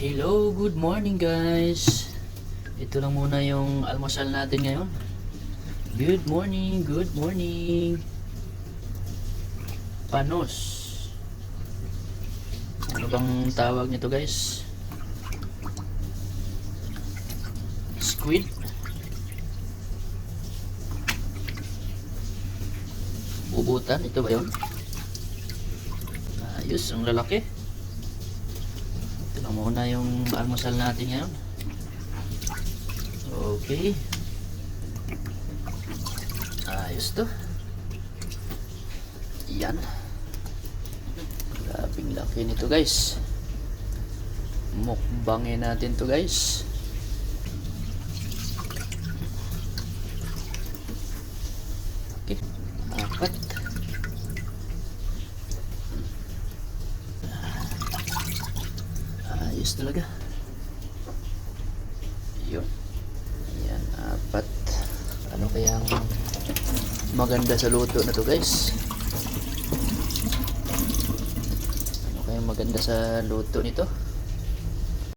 Hello, good morning guys. Ito lang muna yung almusal natin ngayon. Good morning, good morning. Panos. Ano bang tawag nito guys? Squid. Bubutan, ito ba yun? Ayos, ang lalaki. Ito lang muna yung almusal natin ngayon. Okay. Ayos to. Yan. Grabing laki nito guys. Mukbangin natin to guys. Okay. Apat. Ayos talaga. Yun. Ayan, apat. Ano kaya ang maganda sa luto na to guys? Ano kaya maganda sa luto nito?